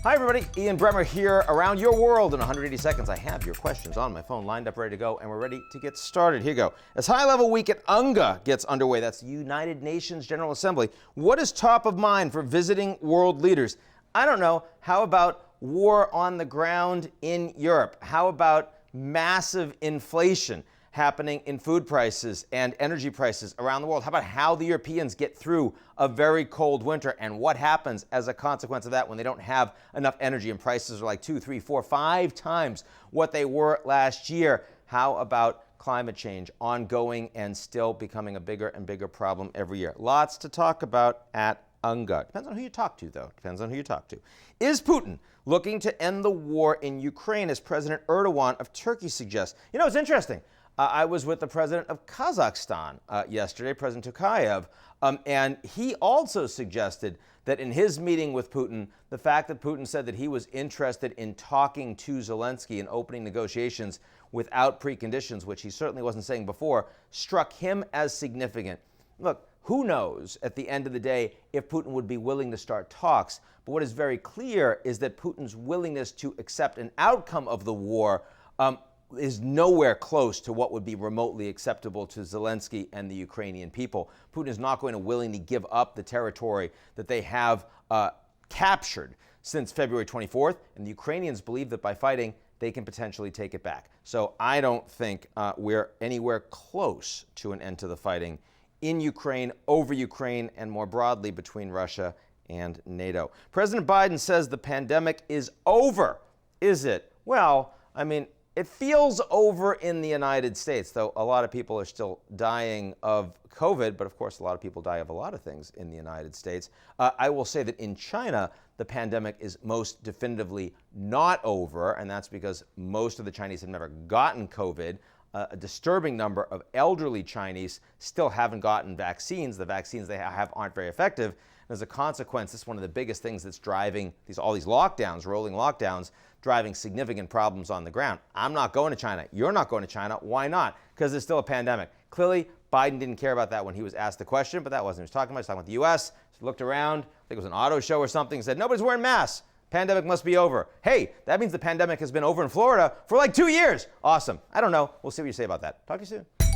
Hi everybody, Ian Bremmer here. Around your world in 180 seconds. I have your questions on my phone lined up, ready to go, and we're ready to get started. Here you go. As high-level week at UNGA gets underway, that's the United Nations General Assembly, what is top of mind for visiting world leaders? I don't know. How about war on the ground in Europe? How about massive inflation happening in food prices and energy prices around the world? How about how the Europeans get through a very cold winter and what happens as a consequence of that when they don't have enough energy and prices are like 2, 3, 4, 5 times what they were last year? How about climate change, ongoing and still becoming a bigger and bigger problem every year? Lots to talk about at UNGA. Depends on who you talk to, though. Depends on who you talk to. Is Putin looking to end the war in Ukraine, as President Erdogan of Turkey suggests? You know, it's interesting. I was with the president of Kazakhstan yesterday, President Tokayev, and he also suggested that in his meeting with Putin, the fact that Putin said that he was interested in talking to Zelensky and opening negotiations without preconditions, which he certainly wasn't saying before, struck him as significant. Look, who knows at the end of the day if Putin would be willing to start talks, but what is very clear is that Putin's willingness to accept an outcome of the war is nowhere close to what would be remotely acceptable to Zelensky and the Ukrainian people. Putin is not going to willingly give up the territory that they have captured since February 24th, and the Ukrainians believe that by fighting, they can potentially take it back. So I don't think we're anywhere close to an end to the fighting in Ukraine, over Ukraine, and more broadly between Russia and NATO. President Biden says the pandemic is over. Is it? Well, I mean, it feels over in the United States, though a lot of people are still dying of COVID, but of course a lot of people die of a lot of things in the United States. I will say that in China, the pandemic is most definitively not over, and that's because most of the Chinese have never gotten COVID. A disturbing number of elderly Chinese still haven't gotten vaccines. The vaccines they have aren't very effective. And as a consequence, this is one of the biggest things that's driving all these lockdowns, rolling lockdowns, driving significant problems on the ground. I'm not going to China. You're not going to China. Why not? Because there's still a pandemic. Clearly, Biden didn't care about that when he was asked the question, but that wasn't what he was talking about. He was talking about the U.S. He looked around, I think it was an auto show or something, said, nobody's wearing masks. Pandemic must be over. Hey, that means the pandemic has been over in Florida for like 2 years. Awesome. I don't know. We'll see what you say about that. Talk to you soon.